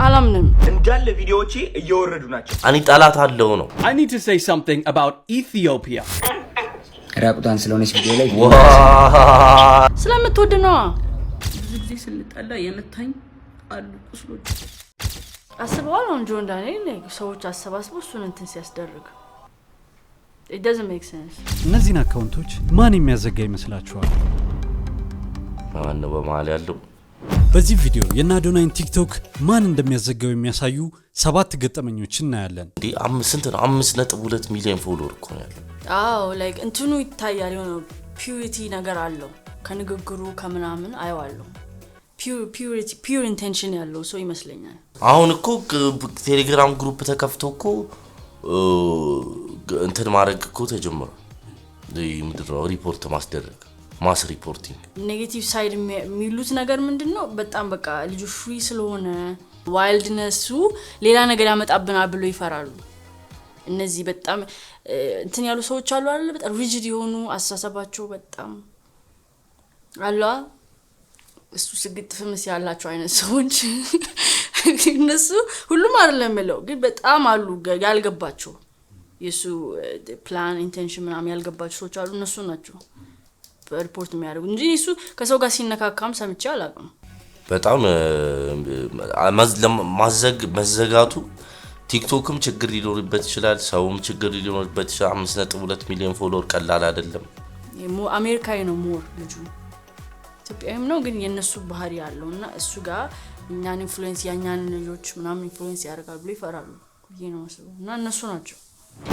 አላምንም እንዳለ ቪዲዮዎቼ እየወረዱ ናቸው አኒ ጣላት አለው ነው I need to say something about Ethiopia ራቁታን ስለሆነች ቪዲዮ ላይ ስለምትወድ ነው ብዙ ጊዜ ስንጣላ የመታኝ አሉ ቁስሎች አስበዋል ነው ጆን ዳንኤል ሰዎች አሰባስበው እሱን እንትን ሲያስደርግ it doesn't make sense እነዚህን አካውንቶች ማን የሚያዘጋ ይመስላችኋል ማን ነው በመሃል ያለው በዚህ ቪዲዮ የናዶናይን ቲክቶክ ማን እንደሚያዘጋው የሚያሳዩ 7 ገጠመኞችን እናያለን እንዴ 5.2 ሚሊዮን ፎሎወር እኮ ነው ያለው አዎ ላይክ እንትኑ ይታያል የሆነ ፒዩሪቲ ነገር አለው ከንግግሩ ከምናምን አይዋለው ፒዩሪቲ ፒዩር ኢንቴንሽን ያለው ሰው ይመስለኛል አሁን እኮ ቴሌግራም ግሩፕ ተከፍቶ እኮ እንትን ማድረግ እኮ ተጀምሯል ምንድነው ሪፖርት ማስደረግ ማስ ሪፖርቲንግ ኔጌቲቭ ሳይድ የሚሉት ነገር ምንድነው በጣም በቃ ልጁ ፍሪ ስለሆነ ዋይልድነሱ ሌላ ነገር ያመጣብናል ብሎ ይፈራሉ እነዚህ በጣም እንትን ያሉ ሰዎች አሉ አይደል በጣም ሪጂድ የሆኑ አሳሰባቸው በጣም አላ እሱ ስግጥ ፍምስ ያላቸው አይነት ሰዎች እነሱ ሁሉም አይደለም ማለት ግን በጣም አሉ ያልገባቸው የሱ ፕላን ኢንቴንሽን ምናምን ያልገባቸው ሰዎች አሉ እነሱ ናቸው ሪፖርት የሚያደርጉ እንጂ እሱ ከሰው ጋር ሲነካካም ሰምቼ አላውቅም በጣም መዘጋቱ ቲክቶክም ችግር ሊኖርበት ይችላል ሰውም ችግር ሊኖርበት ይችላል 5.2 ሚሊዮን ፎሎወር ቀላል አይደለም አሜሪካዊ ነው ሞር ልጁ ኢትዮጵያዊም ነው ግን የነሱ ባህሪ ያለውና እሱ ጋር እኛን ኢንፍሉዌንስ ያኛን ልጆች ምናምን ኢንፍሉዌንስ ያደርጋሉ ብሎ ይፈራሉ ነው እና እነሱ ናቸው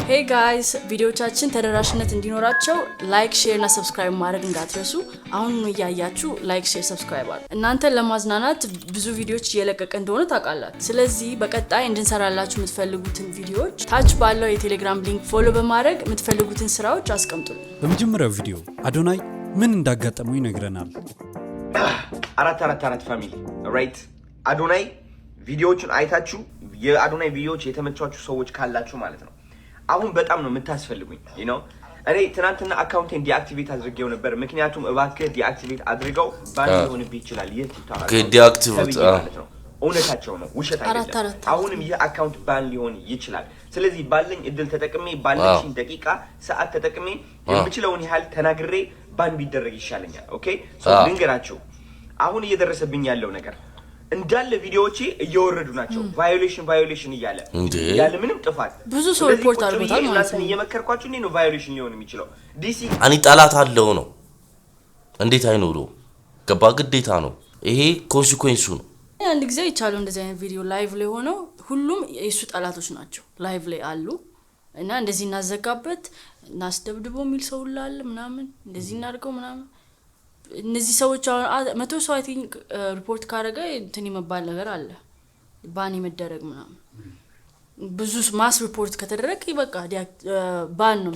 Hey guys ቪዲዮቻችን ተደራሽነት እንዲኖራቸው ላይክ ሼር እና ሰብስክራይብ ማድረግ እንዳትረሱ አሁን ነው ያያችሁ ላይክ ሼር ሰብስክራይብ አድርጉ እናንተ ለማዝናናት ብዙ ቪዲዮዎች እየለቀቀ እንደሆነ ታውቃላችሁ ስለዚህ በቀጣይ እንድንሰራላችሁ የምትፈልጉትን ቪዲዮዎች ታች ባለው የቴሌግራም ሊንክ ፎሎ በማድረግ የምትፈልጉትን ስራዎች አስቀምጡልን በመጀመሪያው ቪዲዮ አዶናይ ምን እንዳጋጠመው ይነግረናል አራት ፋሚሊ ራይት አዶናይ ቪዲዮዎችን አይታችሁ የአዶናይ ቪዲዮዎች የተመቻችሁ ሰዎች ካላችሁ ማለት ነው አሁን በጣም ነው የምታስፈልጉኝ you know እኔ ትናንትና አካውንቴን ዲአክቲቬት አድርጌው ነበር ምክንያቱም እባክህ ዲአክቲቬት አድርገው ባን ሊሆንብህ ይችላል የቲክቶክ ዲአክቲቬት ማለት ነው እውነታቸው ነው ውሸት አይደለም አሁንም የአካውንት ባን ሊሆን ይችላል ስለዚህ ባለኝ እድል ተጠቅሜ ባለኝ ደቂቃ ሰዓት ተጠቅሜ የምችለውን ያህል ተናግሬ ባን ቢደረግ ይሻለኛል ኦኬ ሶ ልንገራችሁ አሁን እየደረሰብኝ ያለው ነገር እንዳለ ቪዲዮዎቼ እየወረዱ ናቸው ቫዮሌሽን ያለ ምንም ጥፋት ብዙ ሰው ሪፖርት አድርጎታል ማለት ነው እየመከርኳችሁ ነው ቫዮሌሽን ሊሆን የሚችለው ዲሲ አኒ ጣላት አለው ነው እንዴት አይኖሩ ገባ ግዴታ ነው ይሄ ኮንሲኩዌንሱ ነው አንድ ጊዜ ይቻላል እንደዚህ አይነት ቪዲዮ ላይቭ ላይ ሆኖ ሁሉም የሱ ጣላቶች ናቸው ላይቭ ላይ አሉ እና እንደዚህ እናዘጋበት እናስደብድቦ የሚል ሰው ላል ምናምን እንደዚህ እናርገው ምናምን እነዚህ ሰዎች 100 ሰው አይ ቲንክ ሪፖርት ካረገ እንትን ይመባል ነገር አለ ባን ይመደረግ ምናምን ብዙ ማስ ሪፖርት ከተደረገ ይበቃ ባን ነው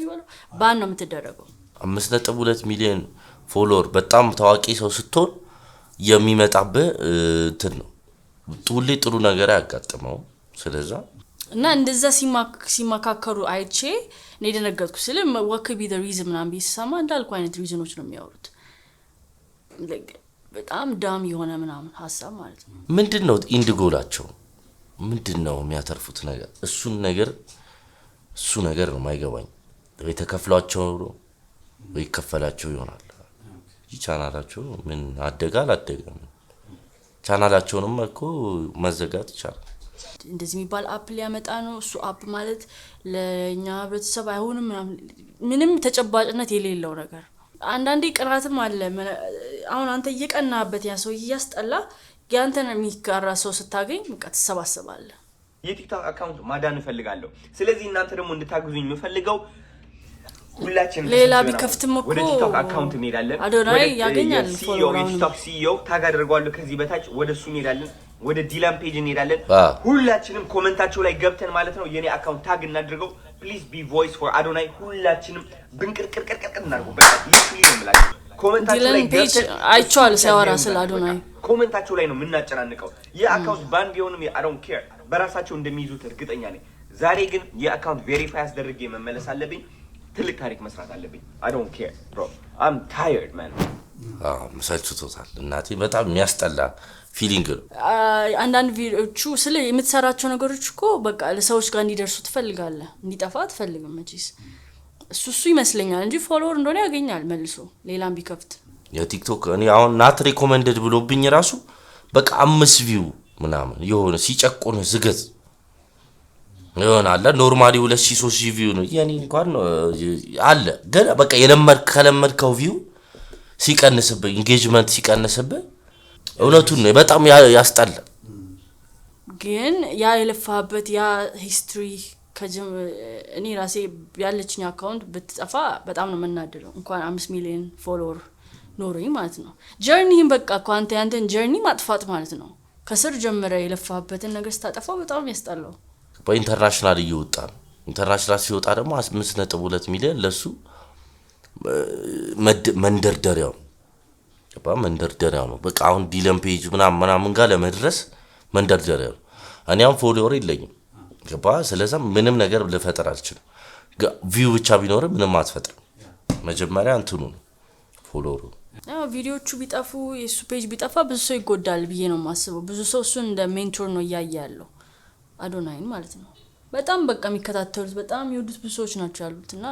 ይባላል ባን ነው የምትደረገው 5.2 ሚሊዮን ፎሎወር በጣም ታዋቂ ሰው ስትሆን የሚመጣበት እንትን ነው ሁሌ ጥሩ ነገር ያጋጥመው ስለዚህ እና እንደዛ ሲማካከሩ አይቼ ነው ደነገጥኩ ስለ what could be the reason ምናምን ቢሰማ እንዳልኩ አይነት ሪዝኖች ነው የሚያወሩት በጣም ዳም የሆነ ምናምን ሐሳብ ማለት ነው ምንድነው ኢንድ ጎላቸው ምንድነው የሚያተርፉት ነገር እሱ ነገር ነው ማይገባኝ የተከፍሏቸው ወይ ከፈላቸው ይሆናል ቻናላቸው ምን አደጋል ቻናላቸውንም እኮ መዘጋት ይቻላል እንደዚህ የሚባል አፕ ሊያመጣ ነው እሱ አፕ ማለት ለኛ ህብረተሰብ አይሆንም ምንም ተጨባጭነት የሌለው ነገር አንዳንዴ ቅናትም አለ አሁን አንተ እየቀናበት ያ ሰው ያስጠላ ያንተን የሚጋራ ሰው ስታገኝ በቃ ተሰባሰባለህ የቲክቶክ አካውንት ማዳን ፈልጋለሁ ስለዚህ እናንተ ደግሞ እንድታግዙኝ የምፈልገው ሁላችንም ሌላ ቢከፍትም እኮ ወደ ቲክቶክ አካውንት እንሄዳለን አዶናይ ያገኛል ፎሎወር ቲክቶክ ሲዮ ታግ አድርጓለሁ ከዚህ በታች ወደሱ እንሄዳለን ወደ ዲላም ፔጅ እንሄዳለን ሁላችንም ኮሜንታቸው ላይ ገብተን ማለት ነው የኔ አካውንት ታግ እናድርገው ፕሊዝ ቢ ቮይስ ፎር አዶናይ ሁላችንም ብንቅርቅርቅርቅር እናርጉ በቃ ይስሊ ነው ማለት ኮሜንታቸው ላይ ገብተን አይቻል ሲያወራ ስለ አዶናይ ኮሜንታቸው ላይ ነው የምናጨናንቀው የአካውንት ባንድ ቢሆንም I don't care በራሳቸው እንደሚይዙት እርግጠኛ ነኝ ዛሬ ግን የአካውንት ቬሪፋይ አስደርጌ መመለስ አለብኝ ትልቅ ታሪክ መስራት አለብኝ I don't care bro I'm tired man መሳጭቶታል እናቴ በጣም የሚያስጠላ ፊሊንግ ነው። አንዳንድ ቪዲዮቹ ስለ የምትሰራቸው ነገሮች እኮ በቃ ለሰዎች ጋር እንዲደርሱ ትፈልጋለህ፣ እንዲጠፋ አትፈልግም መቼስ። እሱ ይመስለኛል እንጂ ፎሎወር እንደሆነ ያገኛል መልሶ ሌላም ቢከፍት። የቲክቶክ እኔ አሁን ናት ሪኮመንደድ ብሎብኝ ራሱ በቃ 5 ቪው ምናምን የሆነ ሲጨቁን ዝገት ይሆናል። ኖርማሊ 2000 3000 ቪው ነው ያኔ እንኳን አለ። ግን በቃ ከለመድከው ቪው ሲቀንስብህ ኢንጌጅመንት ሲቀንስብህ እውነቱን ነው በጣም ያስጠላል። ግን ያ የለፋበት ያ ሂስትሪ እኔ ራሴ ያለችኝ አካውንት ብትጠፋ በጣም ነው መናደደው። እንኳን 5 ሚሊዮን ፎሎወር ኖሮኝ ማለት ነው። ጀርኒን በቃ ኳንተ ያንተን ጀርኒ ማጥፋት ማለት ነው። ከስር ጀምረ የለፋበትን ነገር ስታጠፋው በጣም ያስጠላው። በኢንተርናሽናል እየወጣ ነው። ኢንተርናሽናል ሲወጣ ደግሞ 5.2 ሚሊዮን ለሱ መንደርደሪያው ነው። በቃ አሁን ዲለም ፔጅ ምናምን ጋር ለመድረስ መንደርደሪያው ነው። እኔ አሁን ፎሎወር የለኝም ገባ። ስለዚህ ምንም ነገር ልፈጠር አልችልም። ቪው ብቻ ቢኖር ምንም አትፈጥርም። መጀመሪያ እንትኑ ነው ፎሎወሩ። ቪዲዮቹ ቢጠፉ የሱ ፔጅ ቢጠፋ ብዙ ሰው ይጎዳል ብዬ ነው የማስበው። ብዙ ሰው እሱን እንደ ሜንቶር ነው እያየ ያለው አዶናይን ማለት ነው። በጣም በቃ የሚከታተሉት በጣም የሚወዱት ብዙ ሰዎች ናቸው ያሉትና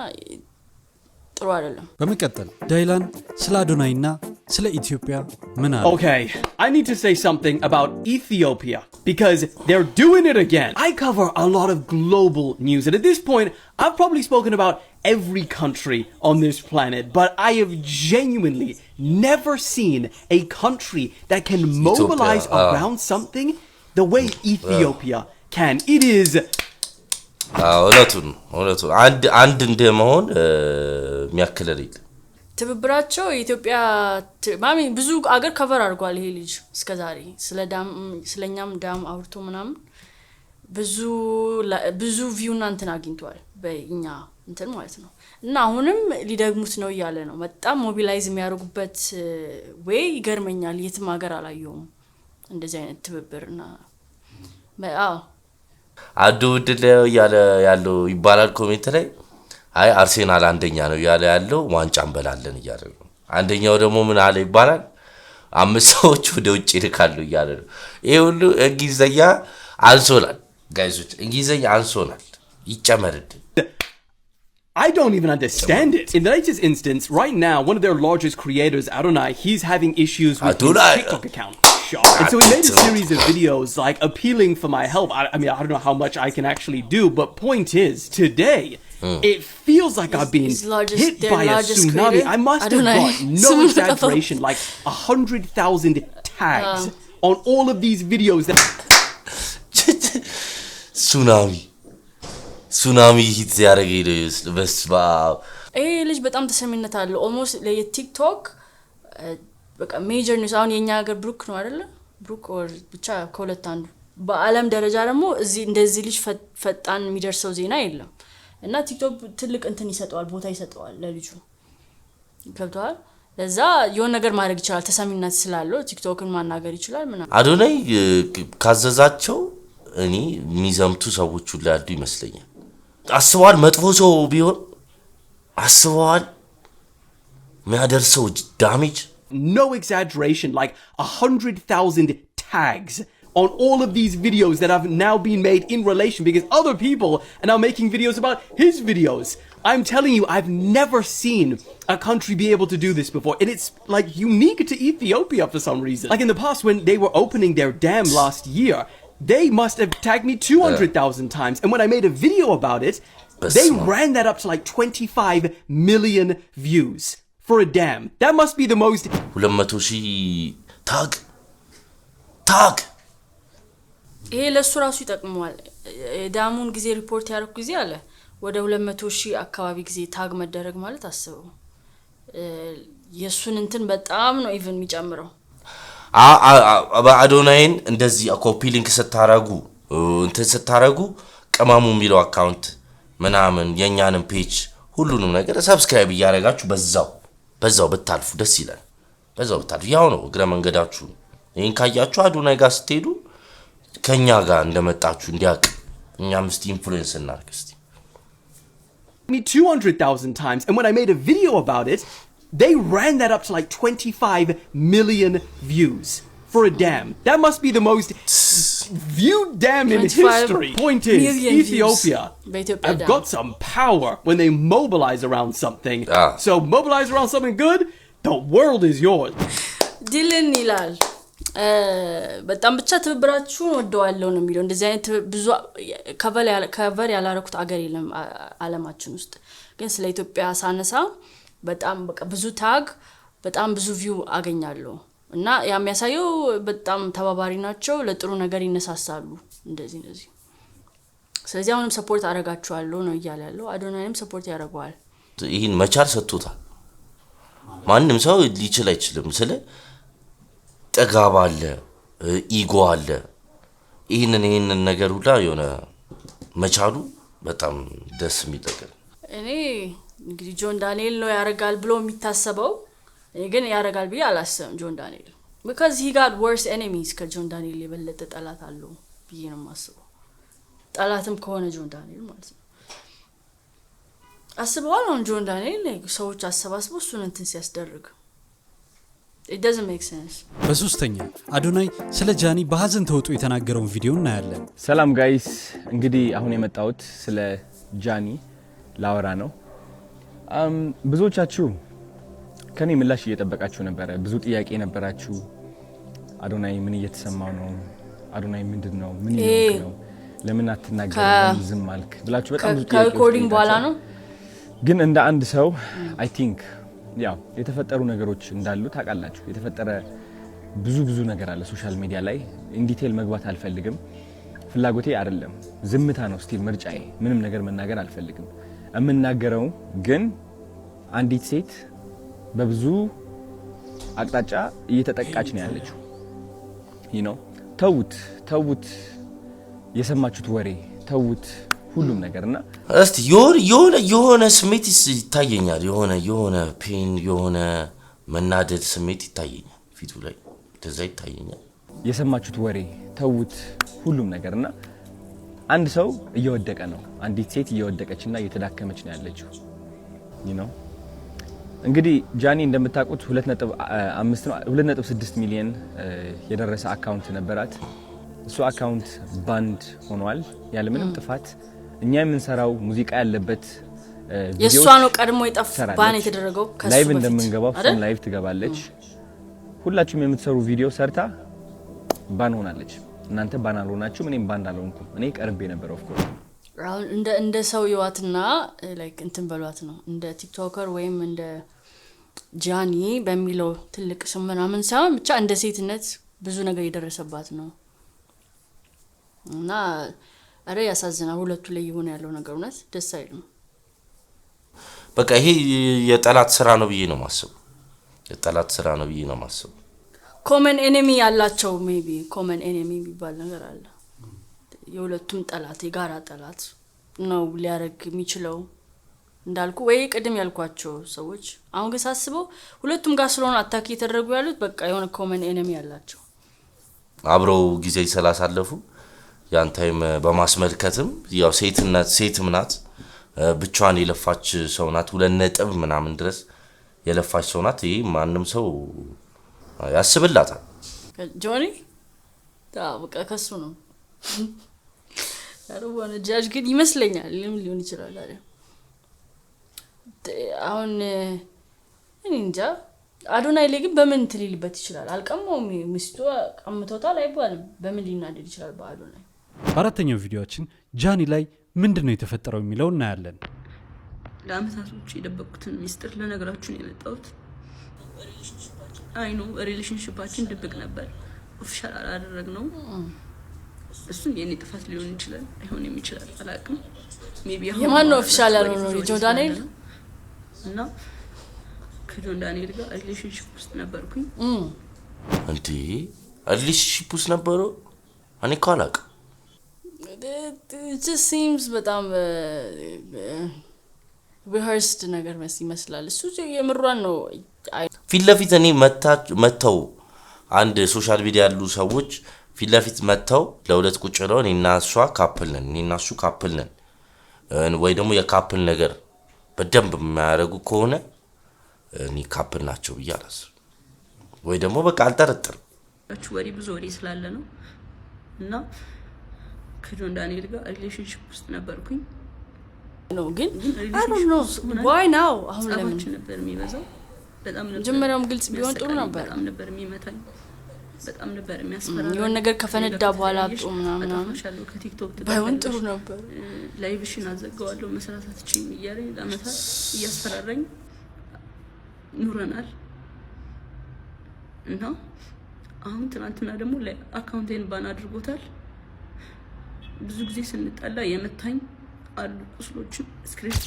ጥሩ አይደለም። በመቀጠል ዳይላን ስለ አዶናይና ስለ ኢትዮጵያ ምን አለ? Okay, I need to say something about Ethiopia because they're doing it again. I cover a lot of global news, and at this point, I've probably spoken about every country on this planet, but I have genuinely never seen a country that can mobilize around something the way Ethiopia can. It is እውነቱን አንድ እንደመሆን የሚያክለል ትብብራቸው የኢትዮጵያ ማሚ ብዙ አገር ከቨር አድርጓል ይሄ ልጅ እስከዛሬ ስለኛም ዳም አውርቶ ምናምን ብዙ ቪው እና እንትን አግኝቷል በእኛ እንትን ማለት ነው። እና አሁንም ሊደግሙት ነው እያለ ነው። በጣም ሞቢላይዝ የሚያደርጉበት ወይ ይገርመኛል። የትም ሀገር አላየውም እንደዚህ አይነት ትብብርና አዱ ድለው ያለው ይባላል ኮሜንት ላይ። አይ አርሴናል አንደኛ ነው ያለው ዋንጫ እንበላለን እያለ ነው። አንደኛው ደግሞ ምን አለ ይባላል 5 ሰዎች ወደ ውጭ ይልካሉ እያለ ነው። ይሄ ሁሉ እንግሊዘኛ አንሶናል ጋይሶች፣ እንግሊዘኛ አንሶናል ይጨመርድ። I don't even understand it. In the latest instance, right now, one of their largest creators, Adonai, he's having issues with his TikTok account. And so he made a series of videos like appealing for my help. I mean, I don't know how much I can actually do, but point is, today, it feels like I've been hit by a tsunami. I must have got, no exaggeration, like 100,000 tags on all of these videos. Tsunami hits ያረጋይልስ በስባ ልጅ በጣም ተሰሚነት አለ። ኦልሞስት ለቲክቶክ በቃ ሜጀር ኒውስ አሁን የኛ ሀገር ብሩክ ነው አይደለ? ብሩክ ኦር ብቻ ከሁለት አንዱ። በአለም ደረጃ ደግሞ እንደዚህ ልጅ ፈጣን የሚደርሰው ዜና የለም። እና ቲክቶክ ትልቅ እንትን ይሰጠዋል፣ ቦታ ይሰጠዋል ለልጁ። ገብቷል? ለዛ የሆነ ነገር ማድረግ ይችላል። ተሰሚነት ስላለው ቲክቶክን ማናገር ይችላል ምናምን። አዶናይ ካዘዛቸው እኔ የሚዘምቱ ሰዎች ሁሉ ያሉ ይመስለኛል። አስበዋል መጥፎ ሰው ቢሆን አስበዋል የሚያደርሰው ዳሜጅ። No exaggeration, like 100,000 tags on all of these videos that have now been made in relation because other people are now making videos about his videos. I'm telling you, I've never seen a country be able to do this before. And it's like unique to Ethiopia for some reason. Like in the past when they were opening their dam last year, they must have tagged me 200,000 times. And when I made a video about it, they ran that up to like 25 million views. For a dam. That must be the most 200,000 ታግ ይሄ ለሱ ራሱ ይጠቅመዋል። ዳሙን ጊዜ ሪፖርት ያደረኩ ጊዜ አለ ወደ 200,000 አካባቢ ጊዜ ታግ መደረግ ማለት አስበው። የሱን እንትን በጣም ነው ኢቭን የሚጨምረው። አዶናይን እንደዚህ ኮፒ ሊንክ ስታረጉ ቀማሙ የሚለው አካውንት ምናምን የኛንም ፔጅ ሁሉንም ነገር ሰብስክራይብ ያያረጋችሁ በዛው ብታልፉ ደስ ይላል። በዛው ብታልፉ ያው ነው እግረ መንገዳችሁ። ይሄን ካያችሁ አዶናይ ጋር ስትሄዱ ከኛ ጋር እንደመጣችሁ እንዲያቅ እኛም እስቲ ኢንፍሉዌንስ እናርግ እስቲ። me 200,000 times, and when I made a video about it, they ran that up to like 25 million views. for a dam. That must be the most viewed dam in history. Point is, Ethiopia have got some power when they mobilize around something. So mobilize around something good, the world is yours. Dylan ይላል በጣም ብቻ ትብብራችሁን ወደዋለሁ ነው የሚለው እንደዚህ አይነት ብዙ ከቨር ያላረኩት አገር የለም ዓለማችን ውስጥ ግን ስለ ኢትዮጵያ ሳነሳ በጣም በቃ ብዙ ታግ በጣም ብዙ ቪው አገኛለሁ እና ያሚያሳየው በጣም ተባባሪ ናቸው ለጥሩ ነገር ይነሳሳሉ እንደዚህ ስለዚህ አሁንም ሰፖርት አረጋችኋለሁ ነው ይያላልው አዶናይም ሰፖርት ያረጋዋል ይሄን መቻል ሰጥቶታል ማንንም ሰው ሊችል አይችልም ስለ ጠጋባ አለ ኢጎ አለ ይሄንን ነገር ሁላ የሆነ መቻሉ በጣም ደስ የሚደገር እኔ እንግዲህ ጆን ዳንኤል ነው ያረጋል ብሎ የሚታሰበው ግን ያረጋል ብዬ አላስብም ጆን ዳንኤል because he got worse enemies ከጆን ዳንኤል የበለጠ ጠላት አለው ብዬ ነው የማስበው ጠላትም ከሆነ ጆን ዳንኤል ማለት ነው አስበዋል ነው ጆን ዳንኤል ሰዎች አሰባስበው እሱን እንትን ሲያስደርግ it doesn't make sense በሶስተኛ አዶናይ ስለ ጃኒ በሐዘን ተውጦ የተናገረውን ቪዲዮ እናያለን ሰላም ጋይስ እንግዲህ አሁን የመጣሁት ስለ ጃኒ ላወራ ነው ብዙዎቻችሁ ከኔ ምላሽ እየጠበቃችሁ ነበር ብዙ ጥያቄ ነበራችሁ አዶናይ ምን እየተሰማው ነው አዶናይ ምንድነው ምን ነው ለምን አትናገርም ዝም አልክ ብላችሁ በጣም ብዙ ጥያቄ ከሪኮርዲንግ በኋላ ነው ግን እንደ አንድ ሰው አይ ቲንክ ያው የተፈጠሩ ነገሮች እንዳሉ ታውቃላችሁ የተፈጠረ ብዙ ነገር አለ ሶሻል ሚዲያ ላይ ኢን ዲቴል መግባት አልፈልግም ፍላጎቴ አይደለም ዝምታ ነው ስቲል ምርጫዬ ምንም ነገር መናገር አልፈልግም እምናገረው ግን አንዲት ሴት በብዙ አቅጣጫ እየተጠቃች ነው ያለችው ተውት የሰማችሁት ወሬ ተውት ሁሉም ነገርና እስቲ የሆነ ስሜት ይታየኛል የሆነ ፔን የሆነ መናደድ ስሜት ይታየኛል ፊቱ ላይ እንደዛ ይታየኛል የሰማችሁት ወሬ ተውት ሁሉም ነገርና አንድ ሰው እየወደቀ ነው አንዲት ሴት እየወደቀችና እየተዳከመች ነው ያለችው እንግዲህ ጃኒ እንደምታውቁት 2.6 ሚሊዮን የደረሰ አካውንት ነበራት እሱ አካውንት ባንድ ሆኗል ያለ ምንም ጥፋት እኛ የምንሰራው ሙዚቃ ያለበት ቪዲዮ የሷ ነው ቀድሞ ባን የተደረገው ከሱ ላይቭ እንደምንገባው ፍሮም ላይቭ ትገባለች ሁላችሁም የምትሰሩ ቪዲዮ ሰርታ ባን ሆናለች እናንተ ባን አልሆናችሁ እኔም ባን አልሆንኩም እኔ ቀርቤ ነበር ኦፍ ኮርስ እንደ ሰው ይዋትና ላይክ እንትን በሏት ነው እንደ ቲክቶከር ወይም እንደ ጃኒ በሚለው ትልቅ ስም ምናምን ሳይሆን ብቻ እንደ ሴትነት ብዙ ነገር የደረሰባት ነው እና አረ ያሳዝናል ሁለቱ ላይ ይሆነ ያለው ነገር እውነት ደስ አይልም በቃ ይሄ የጠላት ስራ ነው ብዬ ነው ማስበው ኮመን ኤኒሚ ያላቸው ሜቢ ኮመን ኤኒሚ ቢባል ነገር አለ የሁለቱም ጠላት የጋራ ጠላት ነው ሊያረግ የሚችለው እንዳልኩ ወይ ቀደም ያልኳቸው ሰዎች አሁን ግን ሳስበው ሁለቱም ጋር ስለሆነ አታክ እየተደረጉ ያሉት በቃ የሆነ ኮመን ኤኒሚ ያላቸው አብረው ጊዜ ስላሳለፉ ያን ታይም በማስመልከትም ያው ሴትም ናት ብቻዋን የለፋች ሰው ናት 2 ነጥብ ምናምን ድረስ የለፋች ሰው ናት ይሄ ማንም ሰው ያስብላታል ጆኒ በቃ ከሱ ነው ያረዋነ ጃጅ ግን ይመስለኛል ሊሆን ይችላል አይደል አሁን እኔ እንጃ አዶናይ ላይ ግን በምን ትልልበት ይችላል አልቀመው ሚስቱ ቀምቶታል አይባልም በምን ሊናደድ ይችላል በአዶናይ በአራተኛው ቪዲዮአችን ጃኒ ላይ ምንድነው የተፈጠረው የሚለው እናያለን ለአመታቶች የደበቁትን ሚስጥር ለነገራችሁ ነው የመጣሁት አይ ኖ ሪሌሽንሺፓችን ድብቅ ነበር ኦፊሻል አላደረግነው እሱን የኔ ጥፋት ሊሆን ይችላል አይሆንም ይችላል አላቅም ሜቢ የማን ነው ኦፊሻል ያልሆነው ጆን ዳንኤል እና ከጆን ዳንኤል ጋር ሪሌሽንሺፕ ውስጥ ነበርኩኝ እንዴ ሪሌሽንሺፕ ውስጥ ነበሩ እኔ ካላቅ it just seems በጣም rehearsed ነገር ይመስላል እሱ የምሯን ነው ፊት ለፊት እኔ መተው አንድ ሶሻል ሚዲያ ያሉ ሰዎች ፊት ለፊት መተው ለሁለት ቁጭ ብለው እኔና እሷ ካፕል ነን ወይ ደግሞ የካፕል ነገር በደንብ የማያረጉ ከሆነ እኔ ካፕል ናቸው ብያለስ ወይ ደግሞ በቃ አልጠረጥርም ወሬ ብዙ ወሬ ስላለ ነው እና ከጆን ዳንኤል ጋር ሪሌሽንሺፕ ውስጥ ነበርኩኝ ነው ግን I don't know why now አሁን ለምን ነበር የሚበዛው በጣም ነበር መጀመሪያውም ግልጽ ቢሆን ጥሩ ነበር በጣም ነበር የሚመታኝ በጣም ነበር የሚያስፈራራኝ የሆነ ነገር ከፈነዳ በኋላ አጥቶ ምናምን አሻለው ከቲክቶክ ባይሆን ጥሩ ነበር ላይቭሽን አዘጋዋለሁ መስራት አትችይም እያለኝ ለአመታት እያስፈራራኝ ኑረናል እና አሁን ትናንትና ደግሞ አካውንቴን ባን አድርጎታል ብዙ ጊዜ ስንጣላ የመታኝ አሉ ቁስሎችን ስክሪን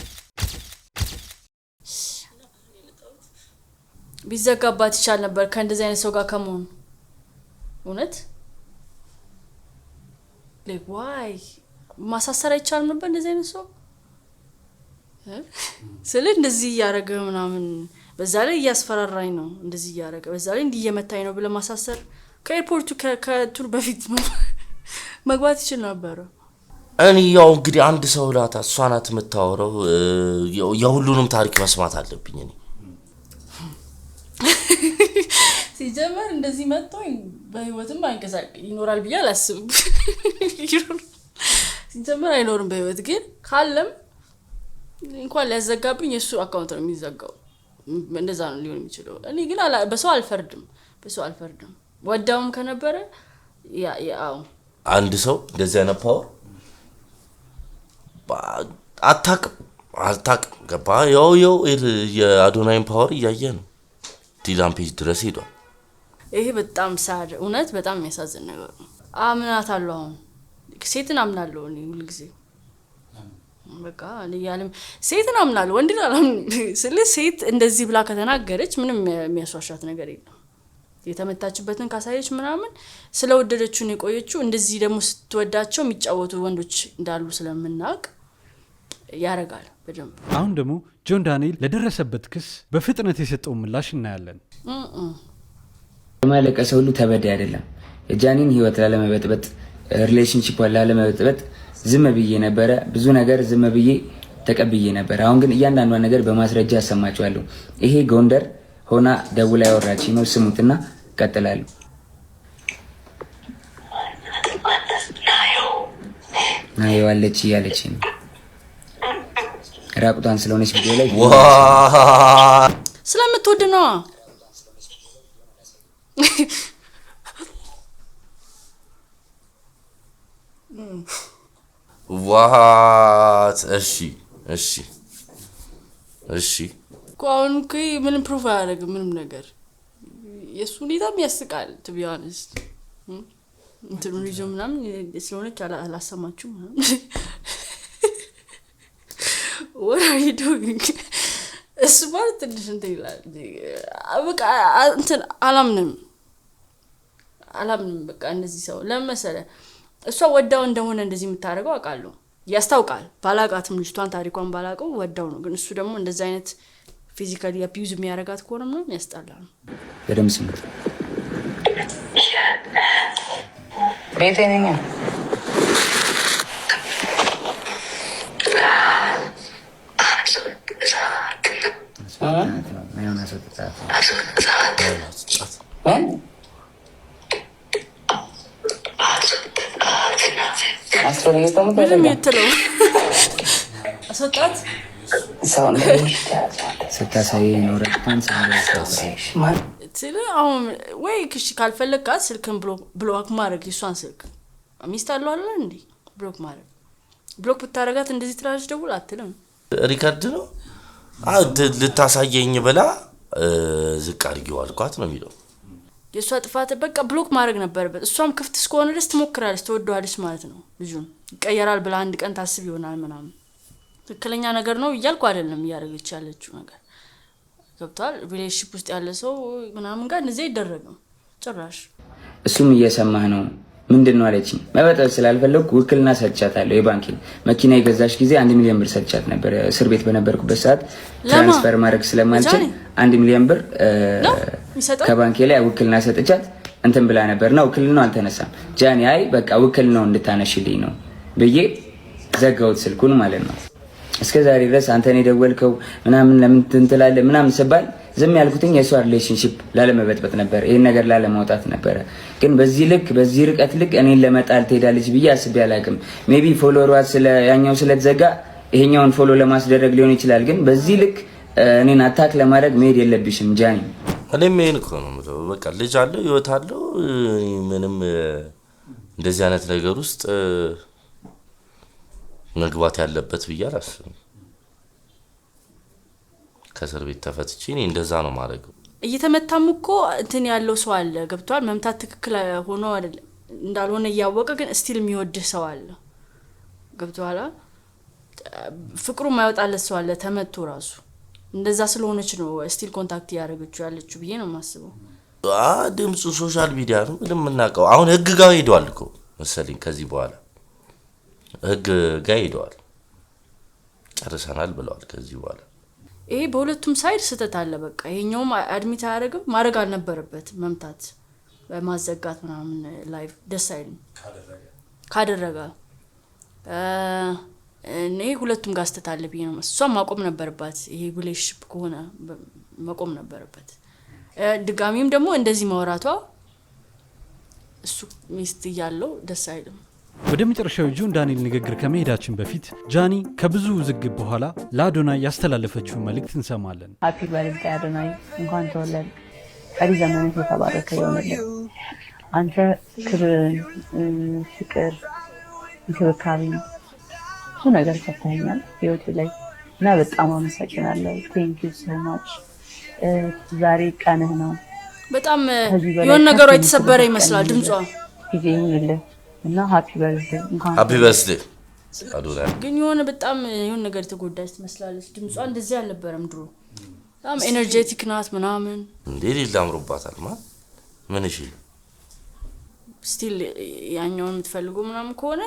ቢዘጋባት ይቻል ነበር ከእንደዚህ አይነት ሰው ጋር ከመሆን እውነት ለዋይ ማሳሰር አይቻልም ነበር እንደዚህ አይነት ሰው ስለ እንደዚህ ያረገ ምናምን በዛ ላይ ያስፈራራኝ ነው እንደዚህ ያረገ በዛ ላይ እንዲየመታኝ ነው ብለ ማሳሰር ከኤርፖርቱ ከቱር በፊት መግባት ይችላል ነበር እኔ ያው እንግዲህ አንድ ሰው ላታ እሷ ናት የምታወራው የሁሉንም ታሪክ መስማት አለብኝ እኔ ሲጀመር እንደዚህ መጥቶኝ በህይወትም አይንቀሳቀስ ይኖራል ብዬ አላስብም ሲጀመር አይኖርም በህይወት ግን ካለም እንኳን ሊያዘጋብኝ የሱ አካውንት ነው የሚዘጋው እንደዛ ነው ሊሆን የሚችለው እኔ ግን በሰው አልፈርድም ወዳውም ከነበረ ያው አንድ ሰው እንደዚህ አይነት ፓወር አታውቅም ገባ ያው የአዶናይን ፓወር እያየ ነው ዲላን ፔጅ ድረስ ሄዷል ይሄ በጣም ሳድ እውነት በጣም የሚያሳዝን ነገር ነው አምናታለሁ አሁን ሴትን አምናለሁ እኔ ሁሉ ጊዜ በቃ ለያለም ሴትን አምናለሁ ወንድና ስለ ሴት እንደዚህ ብላ ከተናገረች ምንም የሚያስዋሻት ነገር የለም የተመታችበትን ካሳየች ምናምን ስለወደደችው ነው የቆየችው እንደዚህ ደግሞ ስትወዳቸው የሚጫወቱ ወንዶች እንዳሉ ስለምናውቅ ያረጋል በደንብ አሁን ደግሞ ጆን ዳንኤል ለደረሰበት ክስ በፍጥነት የሰጠው ምላሽ እናያለን ማለቀስ ሁሉ ተበዳይ አይደለም የጃኒን ህይወት ላለመበጥበጥ ሪሌሽንሺፕ ላለመበጥበጥ ዝም ብዬ ነበረ ብዙ ነገር ዝም ብዬ ተቀብዬ ነበር አሁን ግን እያንዳንዷን ነገር በማስረጃ አሰማችኋለሁ ይሄ ጎንደር ሆና ደውላ ያወራች ነው ስሙትና ቀጥላሉ ናየዋለች ያለች ነው ራቁቷን ስለሆነች ቪዲዮ ላይ ስለምትወድ ነው ዋት እሺ ቋውን ምንም ፕሩፍ አያደርግም ምንም ነገር የሱ ሁኔታም ያስቃል to be honest እንትኑ ልጅ ምናምን ስለሆነች አላሰማችሁም what are you doing እሱ ማለት ትንሽ እንትን ይላል በቃ እንትን አላምንም በቃ እንደዚህ ሰው ለምሳሌ እሷ ወዳው እንደሆነ እንደዚህ የምታረገው አቃለው ያስታውቃል ባላቃትም ልጅቷን ታሪኳን ባላቀው ወዳው ነው ግን እሱ ደግሞ እንደዚህ አይነት ፊዚካሊ አቢዩዝ የሚያረጋት ከሆነ ምንም ያስጣላል በደም ስምት ቤተኛ ምንም የትለው አሰጣት ስታሳይ ኖረታን ስለ አሁን ወይ ክሽ ካልፈለግካት ስልክን ብሎክ ማድረግ ይሷን ስልክ ሚስት አለው አይደል እንዴ ብሎክ ብታረጋት እንደዚህ ትራሽ ደውል አትልም ሪካርድ ነው ልታሳየኝ ብላ ዝቅ አድርጊው አልኳት ነው የሚለው የሷ ጥፋት በቃ ብሎክ ማድረግ ነበርበት እሷም ክፍት እስከሆነ ድረስ ትሞክራለች ተወደዋለች ማለት ነው ልጁን ይቀየራል ብላ አንድ ቀን ታስብ ይሆናል ምናምን ትክክለኛ ነገር ነው ይያልኩ አይደለም ያረጋች ያለችው ነገር ገብቷል ሪሌሽንሺፕ ውስጥ ያለ ሰው ምናምን ጋር እንደዚህ ይደረጋል ጭራሽ እሱም እየሰማህ ነው ምንድነው አለችኝ መበጠብ ስላልፈለኩ ውክልና ሰጥቻታለሁ የባንክ መኪና የገዛሽ ጊዜ 1 ሚሊዮን ብር ሰጥቻት ነበር እስር ቤት በነበርኩበት ሰዓት ትራንስፈር ማድረግ ስለማልችል 1 ሚሊዮን ብር ከባንክ ላይ ውክልና ሰጥቻት እንትን ብላ ነበርና ውክልናው አልተነሳም ጃኒ አይ በቃ ውክልናው እንድታነሽልኝ ነው በየ ዘጋውት ስልኩን ማለት ነው እስከ ዛሬ ድረስ አንተ ነው ደወልከው ምናምን ለምን ትንትላለ ምናምን ሰባል ዝም ያልኩትኝ የሷ ሪሌሽንሺፕ ላለመበጥበጥ ነበር፣ ይሄን ነገር ላለማውጣት ነበር። ግን በዚህ ርቀት ልክ እኔን ለመጣል ትሄዳለች ብዬ አስቤ አላቅም። ሜቢ ፎሎወሯ ያኛው ስለተዘጋ ይሄኛውን ፎሎ ለማስደረግ ሊሆን ይችላል። ግን በዚህ ልክ እኔን አታክ ለማድረግ መሄድ የለብሽም ጃኒ። እኔም ይሄን እኮ ነው የምለው። በቃ ልጅ አለው ህይወት አለው። ምንም እንደዚህ አይነት ነገር ውስጥ መግባት ያለበት ብዬ አላስብም። ከእስር ቤት ተፈትቼ እኔ እንደዛ ነው ማድረገው። እየተመታም እኮ እንትን ያለው ሰው አለ ገብቷል። መምታት ትክክል ሆኖ አይደለም እንዳልሆነ እያወቀ ግን ስቲል የሚወድህ ሰው አለ ገብቷል። ፍቅሩ ማይወጣለት ሰው አለ ተመቶ ራሱ እንደዛ ስለሆነች ነው ስቲል ኮንታክት ያደረገችው ያለችው ብዬ ነው የማስበው። ድምፁ ሶሻል ሚዲያ ነው ምንም እናቀው። አሁን ህግ ጋር ሄዷል እኮ መሰለኝ። ከዚህ በኋላ ህግ ጋር ሄዷል ጨርሰናል ብለዋል። ከዚህ በኋላ ይሄ በሁለቱም ሳይድ ስተት አለ። በቃ ይሄኛውም አድሚት አያደርግም ማድረግ አልነበረበት መምታት በማዘጋት ምናምን ላይቭ ደስ አይልም ካደረገ እኔ ሁለቱም ጋር ስተት አለ ብዬ ነው እሷም ማቆም ነበረባት። ይሄ ሪሌሽንሺፕ ከሆነ ማቆም ነበረበት። ድጋሚም ደግሞ እንደዚህ ማውራቷ እሱ ሚስት ያለው ደስ አይልም። ወደ መጨረሻው ጆን ዳንኤል ንግግር ከመሄዳችን በፊት ጃኒ ከብዙ ውዝግብ በኋላ ለአዶናይ ያስተላለፈችውን መልእክት እንሰማለን። ሃፒ በርዝዴይ አዶናይ፣ እንኳን ተወለድክ። ቀሪ ዘመንህ የተባረከ ይሁንልህ። አንተ ክብርን፣ ፍቅር፣ እንክብካቤ ብዙ ነገር ሰጥተኸኛል ህይወቴ ላይ እና በጣም አመሰግናለሁ። ቴንክ ዩ ሶ ማች። ዛሬ ቀንህ ነው። በጣም የሆነ ነገሯ የተሰበረ ይመስላል ድምጿ። ጊዜ ይሁንልህ እና ሃፒ በርዝዴይ እንኳን ሃፒ በርዝዴይ አዶናይ። ግን የሆነ በጣም የሆነ ነገር ተጎዳች ትመስላለች። ድምጿ እንደዚህ አልነበረም ድሮ። በጣም ኤነርጄቲክ ናት ምናምን እንዴ ሌላ አምሮባታል ማለት ምን እሺ ስቲል ያኛውን የምትፈልጉ ምናምን ከሆነ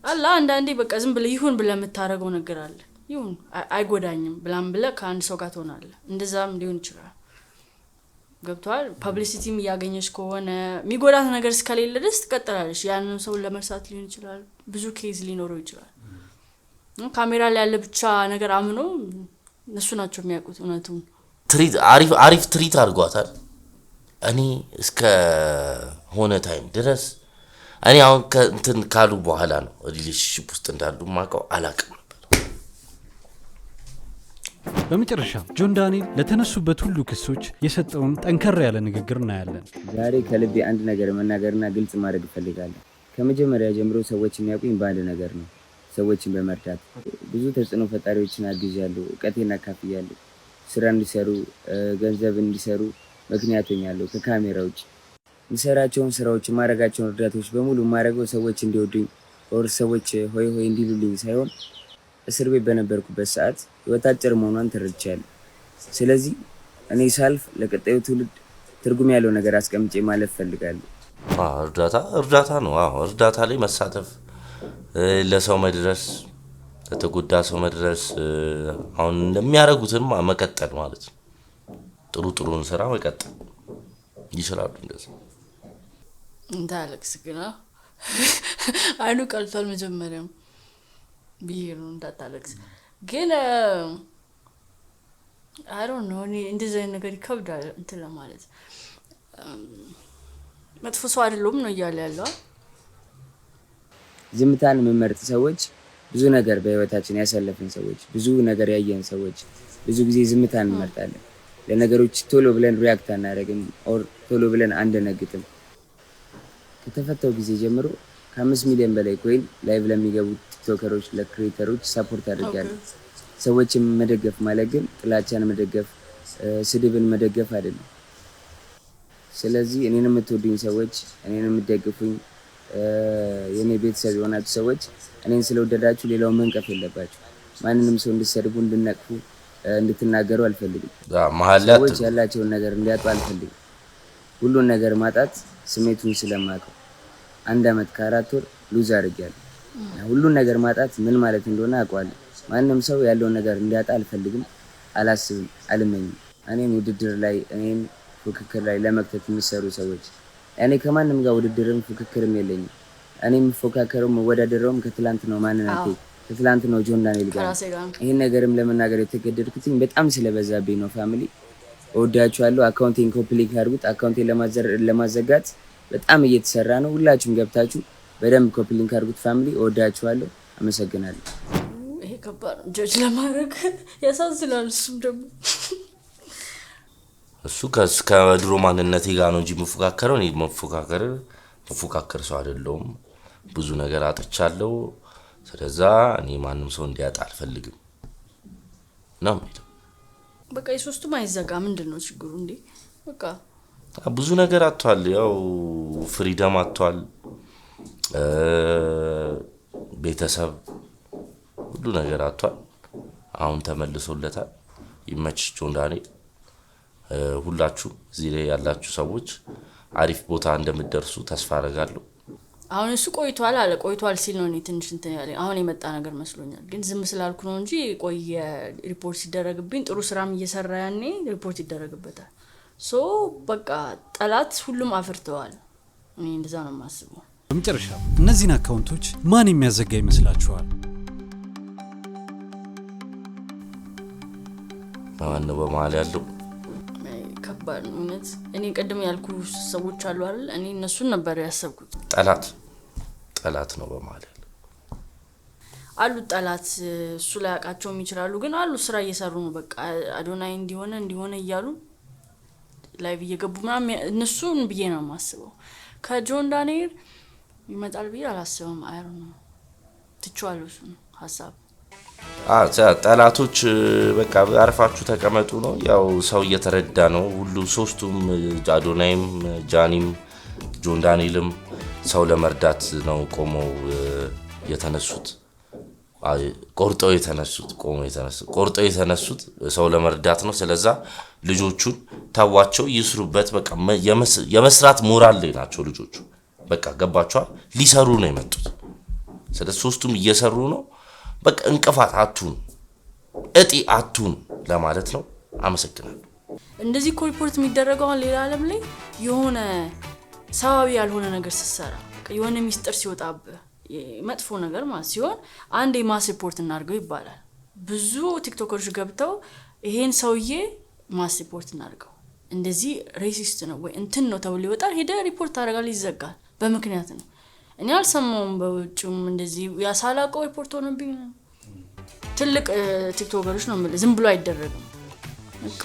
አላ አንዳንዴ በቃ ዝም ብለ ይሁን ብለ የምታረገው ነገር አለ። ይሁን አይጎዳኝም ብላም ብለ ከአንድ ሰው ጋር ትሆናለህ። እንደዛም ሊሆን ይችላል ገብቷል። ፐብሊሲቲም ያገኘሽ ከሆነ የሚጎዳት ነገር እስከሌለ ድረስ ትቀጥላለሽ። ያንን ሰው ለመርሳት ሊሆን ይችላል። ብዙ ኬዝ ሊኖረው ይችላል። ካሜራ ላይ ያለ ብቻ ነገር አምኖ እነሱ ናቸው የሚያውቁት እውነቱን። ትሪት አሪፍ ትሪት አድርጓታል። እኔ እስከ ሆነ ታይም ድረስ እኔ አሁን እንትን ካሉ በኋላ ነው ሪሌሽንሺፕ ውስጥ እንዳሉ ማቀው አላቅም ነበር። በመጨረሻ ጆን ዳንኤል ለተነሱበት ሁሉ ክሶች የሰጠውን ጠንከር ያለ ንግግር እናያለን። ዛሬ ከልቤ አንድ ነገር መናገርና ግልጽ ማድረግ እፈልጋለሁ። ከመጀመሪያ ጀምሮ ሰዎች የሚያውቁኝ በአንድ ነገር ነው፣ ሰዎችን በመርዳት ብዙ ተጽዕኖ ፈጣሪዎችን አግዣለሁ፣ እውቀቴን አካፍያለሁ፣ ስራ እንዲሰሩ ገንዘብ እንዲሰሩ ምክንያት ሆኛለሁ። ከካሜራ ውጭ የሚሰራቸውን ስራዎች ማድረጋቸውን እርዳታዎች በሙሉ ማድረገው ሰዎች እንዲወዱኝ ወር ሰዎች ሆይ ሆይ እንዲሉልኝ ሳይሆን እስር ቤት በነበርኩበት ሰዓት ህይወት አጭር መሆኗን ተረድቻለሁ። ስለዚህ እኔ ሳልፍ ለቀጣዩ ትውልድ ትርጉም ያለው ነገር አስቀምጬ ማለፍ ፈልጋለሁ። እርዳታ ነው። እርዳታ ላይ መሳተፍ፣ ለሰው መድረስ፣ ለተጎዳ ሰው መድረስ፣ አሁን እንደሚያደርጉትን መቀጠል ማለት ነው። ጥሩን ስራ መቀጠል ይችላሉ። እንደዛ እንዳለክስ ግና አይኑ ቀልቷል። መጀመሪያም ቢሄሩ እንዳታለክስ ግን አይ ዶንት ኖ እንደዚህ አይነት ነገር ይከብዳል እንትን ለማለት። መጥፎ ሰው አይደለም ነው እያለ ያለው። ዝምታን የምመርጥ ሰዎች፣ ብዙ ነገር በህይወታችን ያሳለፍን ሰዎች፣ ብዙ ነገር ያየን ሰዎች ብዙ ጊዜ ዝምታን እንመርጣለን። ለነገሮች ቶሎ ብለን ሪያክት አናደርግም ኦር ቶሎ ብለን አንደነግጥም። ከተፈታው ጊዜ ጀምሮ ከ5 ሚሊዮን በላይ ኮይን ላይቭ ለሚገቡ ቲክቶከሮች ለክሬተሮች ሰፖርት አድርጋለሁ። ሰዎችን መደገፍ ማለት ግን ጥላቻን መደገፍ፣ ስድብን መደገፍ አይደለም። ስለዚህ እኔን የምትወዱኝ ሰዎች፣ እኔን የምትደግፉኝ የኔ ቤተሰብ የሆናችሁ ሰዎች እኔን ስለወደዳችሁ ሌላውን መንቀፍ የለባችሁ። ማንንም ሰው እንድትሰድቡ እንድትነቅፉ እንድትናገሩ አልፈልግም። ሰዎች ያላቸውን ነገር እንዲያጡ አልፈልግም። ሁሉን ነገር ማጣት ስሜቱን ስለማውቀው 1 ዓመት ከ4 ወር ሉዝ አድርጌያለሁ። ሁሉን ነገር ማጣት ምን ማለት እንደሆነ አውቀዋለሁ። ማንም ሰው ያለውን ነገር እንዲያጣ አልፈልግም፣ አላስብም፣ አልመኝም። እኔን ውድድር ላይ እኔን ፉክክር ላይ ለመክተት የሚሰሩ ሰዎች እኔ ከማንም ጋር ውድድርም ፉክክርም የለኝም። እኔ የምፎካከረውም መወዳደረውም ከትላንት ነው ማንነቴ ከትላንት ነው ጆን ዳንኤል ጋር። ይሄን ነገርም ለመናገር የተገደድኩትኝ በጣም ስለበዛብኝ ነው ፋሚሊ። እወዳችኋለሁ። አካውንቴን ኮፒ ሊንክ አድርጉት። አካውንቴን ለማዘጋት በጣም እየተሰራ ነው። ሁላችሁም ገብታችሁ በደንብ ኮፒ ሊንክ አድርጉት። ፋሚሊ እወዳችኋለሁ። አመሰግናለሁ። ይሄ ከባድ ጀጅ ለማድረግ ያሳዝናል። እሱም ደግሞ እሱ ከድሮ ማንነቴ ጋር ነው እንጂ መፎካከረው እኔ መፎካከር ሰው አይደለሁም። ብዙ ነገር አጥቻለሁ። ስለዛ እኔ ማንም ሰው እንዲያጣ አልፈልግም ነው ማለት። በቃ የሶስቱም አይዘጋ ምንድነው ችግሩ እንዴ? በቃ ብዙ ነገር አጥቷል። ያው ፍሪደም አጥቷል። ቤተሰብ ሁሉ ነገር አጥቷል። አሁን ተመልሶለታል። ይመችሽ ጆን ዳንኤል። ሁላችሁ እዚህ ላይ ያላችሁ ሰዎች አሪፍ ቦታ እንደምትደርሱ ተስፋ አደርጋለሁ። አሁን እሱ ቆይቷል ሲል ነው እኔ ትንሽ እንትን ያለኝ አሁን የመጣ ነገር መስሎኛል። ግን ዝም ስላልኩ ነው እንጂ ቆየ ሪፖርት ሲደረግብኝ ጥሩ ስራም እየሰራ ያኔ ሪፖርት ይደረግበታል። ሶ በቃ ጠላት ሁሉም አፍርተዋል። እኔ እንደዛ ነው የማስበው። በመጨረሻ እነዚህን አካውንቶች ማን የሚያዘጋ ይመስላችኋል? ማን ነው በመሃል ያለው? ከባድ ነው እውነት። እኔ ቀደም ያልኩ ሰዎች አሉ አይደል? እኔ እነሱን ነበር ያሰብኩት። ጠላት ነው በመሃል ያለው አሉ። ጠላት እሱ ላይ አቃቸውም ይችላሉ፣ ግን አሉ ስራ እየሰሩ ነው። በቃ አዶናይ እንዲሆነ እያሉ ላይቭ እየገቡ ምናምን እነሱን ብዬ ነው የማስበው። ከጆን ዳንኤል ይመጣል ብዬ አላስብም። አይሩ ነው ትቻለሁ እሱ ሐሳብ። ጠላቶች በቃ አርፋችሁ ተቀመጡ ነው። ያው ሰው እየተረዳ ነው ሁሉ ሶስቱም አዶናይም ጃኒም ጆን ዳንኤልም ሰው ለመርዳት ነው ቆመው የተነሱት። ቆርጠው የተነሱት ሰው ለመርዳት ነው። ስለዛ ልጆቹን ታዋቸው ይስሩበት። በቃ የመስራት ሞራል ላይ ናቸው ልጆቹ። በቃ ገባቸዋል። ሊሰሩ ነው የመጡት። ስለዚህ ሶስቱም እየሰሩ ነው። በቃ እንቅፋት አቱን እጢ አቱን ለማለት ነው። አመሰግናለሁ። እንደዚህ ሪፖርት የሚደረገው ሌላ ዓለም ላይ የሆነ ሰዋዊ ያልሆነ ነገር ሲሰራ የሆነ ሚስጥር ሲወጣብህ መጥፎ ነገር ማለት ሲሆን አንድ የማስ ሪፖርት እናድርገው ይባላል። ብዙ ቲክቶከሮች ገብተው ይሄን ሰውዬ ማስ ሪፖርት እናድርገው እንደዚህ ሬሲስት ነው ወይ እንትን ነው ተብሎ ይወጣል። ሄደ ሪፖርት አደረጋል፣ ይዘጋል። በምክንያት ነው። እኔ አልሰማውም። በውጭም እንደዚህ ያሳላቀው ሪፖርት ሆነብኝ። ትልቅ ቲክቶከሮች ነው ዝም ብሎ አይደረግም። በቃ